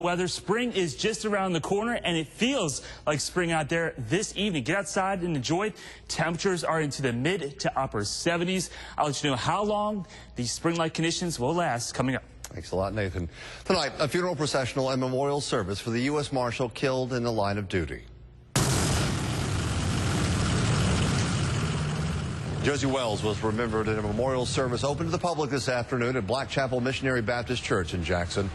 Weather, spring is just around the corner, and it feels like spring out there this evening. Get outside and enjoy it. Temperatures are into the mid to upper 70s. I'll let you know how long these spring-like conditions will last coming up. Thanks a lot, Nathan. Tonight, a funeral processional and memorial service for the U.S. Marshal killed in the line of duty. Josie Wells was remembered in a memorial service open to the public this afternoon at Black Chapel Missionary Baptist Church in Jackson.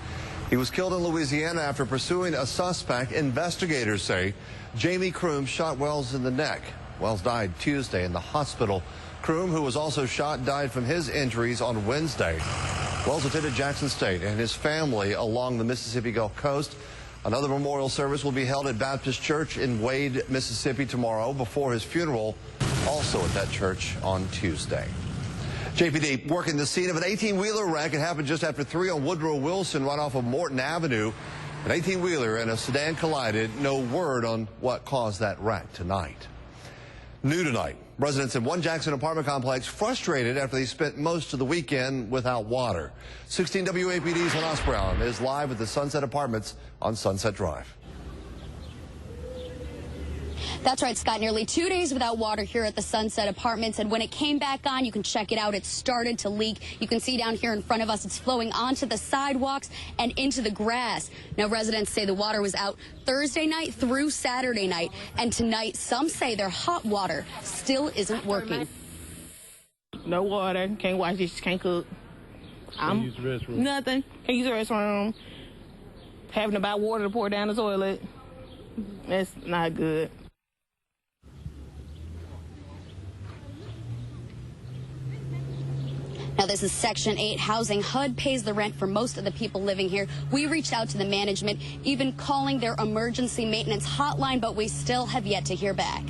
He was killed in Louisiana after pursuing a suspect. Investigators say Jamie Kroom shot Wells in the neck. Wells died Tuesday in the hospital. Kroom, who was also shot, died from his injuries on Wednesday. Wells attended Jackson State and his family along the Mississippi Gulf Coast. Another memorial service will be held at Baptist Church in Wade, Mississippi tomorrow before his funeral, also at that church on Tuesday. JPD working the scene of an 18-wheeler wreck. It happened just after 3 on Woodrow Wilson right off of Morton Avenue. An 18-wheeler and a sedan collided. No word on what caused that wreck tonight. New tonight, residents in one Jackson apartment complex frustrated after they spent most of the weekend without water. 16 WAPD's Hadas Brown is live at the Sunset Apartments on Sunset Drive. That's right, Scott. Nearly 2 days without water here at the Sunset Apartments. And when it came back on, you can check it out. It started to leak. You can see down here in front of us, it's flowing onto the sidewalks and into the grass. Now, residents say the water was out Thursday night through Saturday night. And tonight, some say their hot water still isn't working. No water. Can't wash dishes. Can't cook. Can't use the restroom. Nothing. Can't use the restroom. Having to buy water to pour down the toilet. That's not good. Now, this is Section 8 housing. HUD pays the rent for most of the people living here. We reached out to the management, even calling their emergency maintenance hotline, but we still have yet to hear back.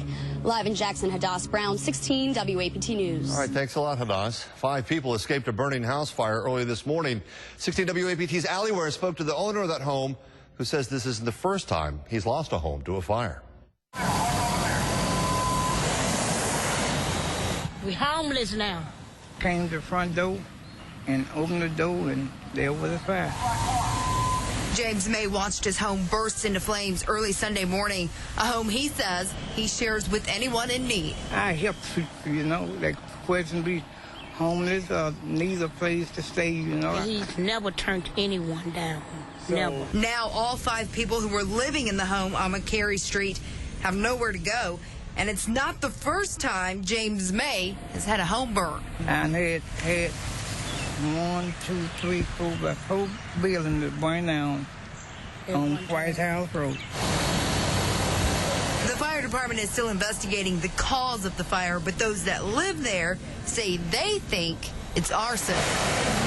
Live in Jackson, Hadas Brown, 16 WAPT News. All right, thanks a lot, Hadas. 5 people escaped a burning house fire early this morning. 16 WAPT's Allie Ware spoke to the owner of that home, who says this isn't the first time he's lost a home to a fire. We homeless now. Came to the front door and opened the door, and there was a fire. James May watched his home burst into flames early Sunday morning, a home he says he shares with anyone in need. I help people, you know, that question be homeless or need a place to stay, you know. He's never turned anyone down. Never. Now all 5 people who were living in the home on McCary Street have nowhere to go. And it's not the first time James May has had a home burn. And had 1, 2, 3, 4, the whole building that burned down on White House Road. The fire department is still investigating the cause of the fire, but those that live there say they think it's arson.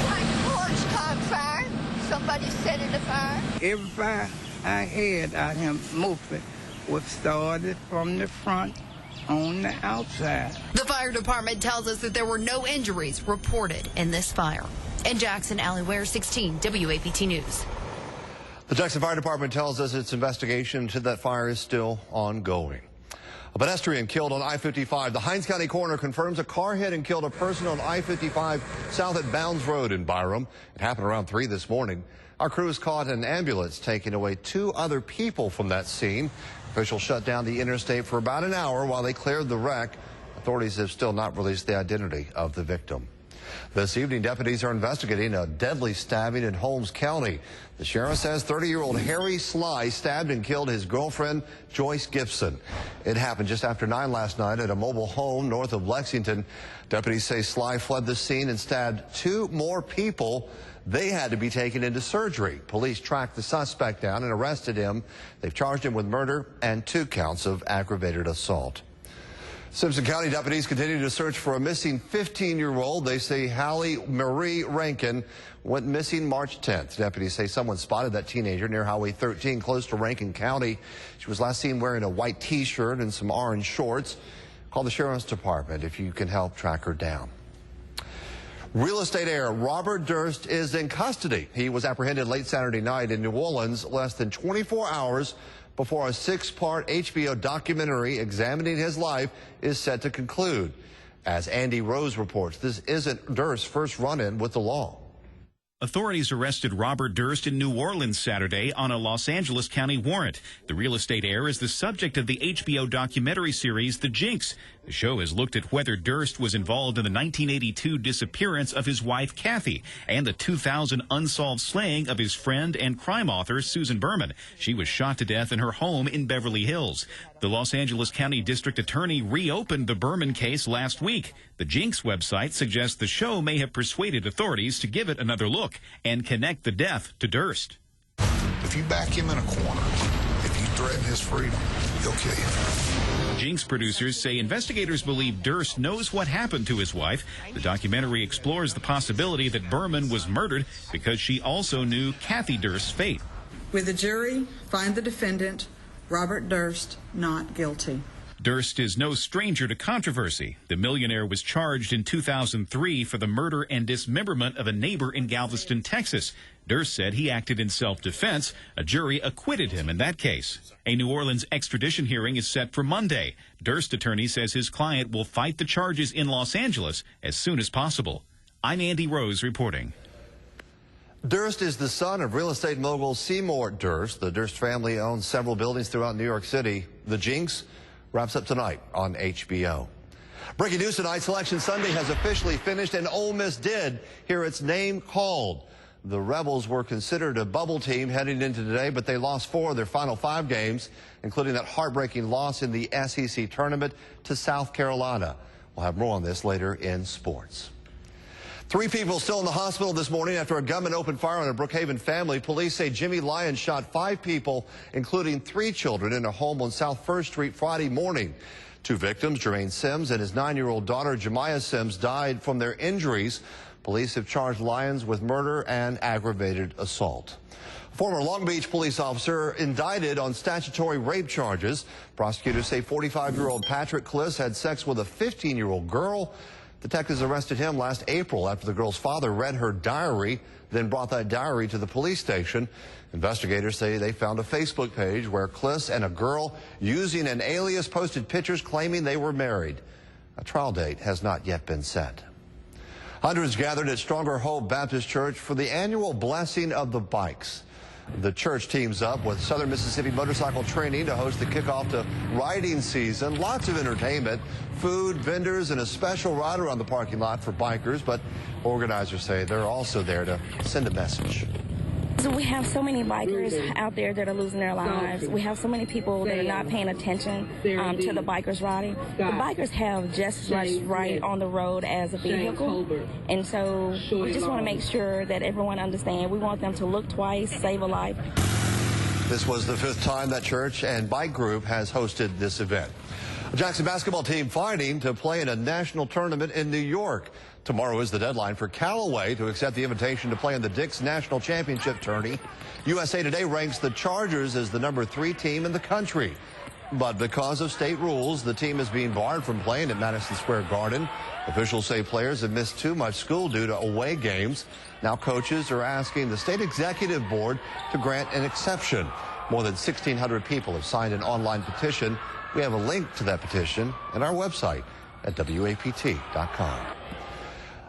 My porch caught fire. Somebody set it afire. Every fire I had out here mostly was started from the front on the outside. The fire department tells us that there were no injuries reported in this fire. In Jackson, Allie Ware, 16 WAPT News. The Jackson Fire Department tells us its investigation into that fire is still ongoing. A pedestrian killed on I-55. The Hinds County coroner confirms a car hit and killed a person on I-55 south at Bounds Road in Byram. It happened around 3 this morning. Our crews caught an ambulance taking away 2 other people from that scene. Officials shut down the interstate for about an hour while they cleared the wreck. Authorities have still not released the identity of the victim. This evening, deputies are investigating a deadly stabbing in Holmes County. The sheriff says 30-year-old Harry Sly stabbed and killed his girlfriend, Joyce Gibson. It happened just after 9 last night at a mobile home north of Lexington. Deputies say Sly fled the scene and stabbed 2 more people. They had to be taken into surgery. Police tracked the suspect down and arrested him. They've charged him with murder and 2 counts of aggravated assault. Simpson County deputies continue to search for a missing 15-year-old. They say Hallie Marie Rankin went missing March 10th. Deputies say someone spotted that teenager near Highway 13 close to Rankin County. She was last seen wearing a white T-shirt and some orange shorts. Call the Sheriff's Department if you can help track her down. Real estate heir Robert Durst is in custody. He was apprehended late Saturday night in New Orleans, less than 24 hours before a 6-part HBO documentary examining his life is set to conclude. As Andy Rose reports, this isn't Durst's first run-in with the law. Authorities arrested Robert Durst in New Orleans Saturday on a Los Angeles County warrant. The real estate heir is the subject of the HBO documentary series The Jinx. The show has looked at whether Durst was involved in the 1982 disappearance of his wife Kathy and the 2000 unsolved slaying of his friend and crime author Susan Berman. She was shot to death in her home in Beverly Hills. The Los Angeles County District Attorney reopened the Berman case last week. The Jinx website suggests the show may have persuaded authorities to give it another look and connect the death to Durst. If you back him in a corner, if you threaten his freedom, he'll kill you. Jinx producers say investigators believe Durst knows what happened to his wife. The documentary explores the possibility that Berman was murdered because she also knew Kathy Durst's fate. With the jury, find the defendant, Robert Durst, not guilty. Durst is no stranger to controversy. The millionaire was charged in 2003 for the murder and dismemberment of a neighbor in Galveston, Texas. Durst said he acted in self-defense. A jury acquitted him in that case. A New Orleans extradition hearing is set for Monday. Durst's attorney says his client will fight the charges in Los Angeles as soon as possible. I'm Andy Rose reporting. Durst is the son of real estate mogul Seymour Durst. The Durst family owns several buildings throughout New York City. The Jinx wraps up tonight on HBO. Breaking news tonight, Selection Sunday has officially finished, and Ole Miss did hear its name called. The Rebels were considered a bubble team heading into today, but they lost 4 of their final 5 games, including that heartbreaking loss in the SEC tournament to South Carolina. We'll have more on this later in sports. 3 people still in the hospital this morning after a gunman opened fire on a Brookhaven family. Police say Jimmy Lyons shot 5 people, including 3 children, in a home on South 1st Street Friday morning. 2 victims, Jermaine Sims and his 9-year-old daughter, Jemiah Sims, died from their injuries. Police have charged Lyons with murder and aggravated assault. Former Long Beach police officer indicted on statutory rape charges. Prosecutors say 45-year-old Patrick Kliss had sex with a 15-year-old girl. Detectives arrested him last April after the girl's father read her diary, then brought that diary to the police station. Investigators say they found a Facebook page where Kliss and a girl using an alias posted pictures claiming they were married. A trial date has not yet been set. Hundreds gathered at Stronger Hope Baptist Church for the annual Blessing of the Bikes. The church teams up with Southern Mississippi Motorcycle Training to host the kickoff to riding season. Lots of entertainment, food, vendors, and a special rider on the parking lot for bikers. But organizers say they're also there to send a message. So we have so many bikers out there that are losing their lives. We have so many people that are not paying attention to the bikers riding. The bikers have just as much right on the road as a vehicle. And so we just want to make sure that everyone understands. We want them to look twice, save a life. This was the 5th time that church and bike group has hosted this event. A Jackson basketball team fighting to play in a national tournament in New York. Tomorrow is the deadline for Callaway to accept the invitation to play in the Dick's National Championship tourney. USA Today ranks the Chargers as the number 3 team in the country. But because of state rules, the team is being barred from playing at Madison Square Garden. Officials say players have missed too much school due to away games. Now coaches are asking the state executive board to grant an exception. More than 1,600 people have signed an online petition. We have a link to that petition at our website at WAPT.com.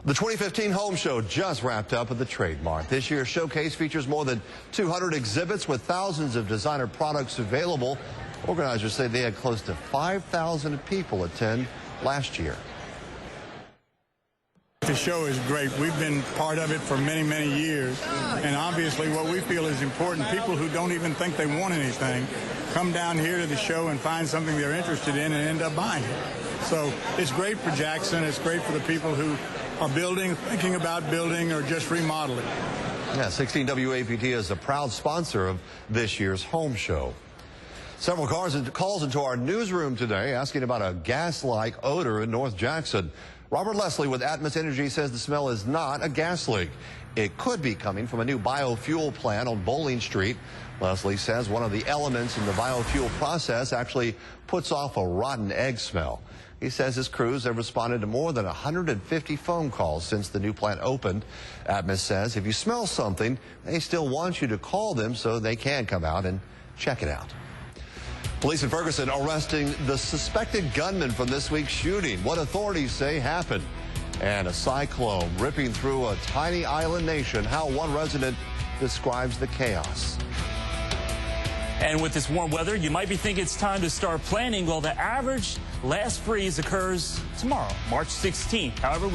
The 2015 Home Show just wrapped up at the Trade Mart. This year's showcase features more than 200 exhibits with thousands of designer products available. Organizers say they had close to 5,000 people attend last year. The show is great. We've been part of it for many, many years. And obviously what we feel is important, people who don't even think they want anything, come down here to the show and find something they're interested in and end up buying it. So it's great for Jackson. It's great for the people who are building, thinking about building, or just remodeling. Yeah, 16 WAPT is a proud sponsor of this year's Home Show. Several calls into our newsroom today asking about a gas-like odor in North Jackson. Robert Leslie with Atmos Energy says the smell is not a gas leak. It could be coming from a new biofuel plant on Bowling Street. Leslie says one of the elements in the biofuel process actually puts off a rotten egg smell. He says his crews have responded to more than 150 phone calls since the new plant opened. Atmos says if you smell something, they still want you to call them so they can come out and check it out. Police in Ferguson arresting the suspected gunman from this week's shooting. What authorities say happened. And a cyclone ripping through a tiny island nation. How one resident describes the chaos. And with this warm weather, you might be thinking it's time to start planning. Well, the average last freeze occurs tomorrow, March 16th. However, we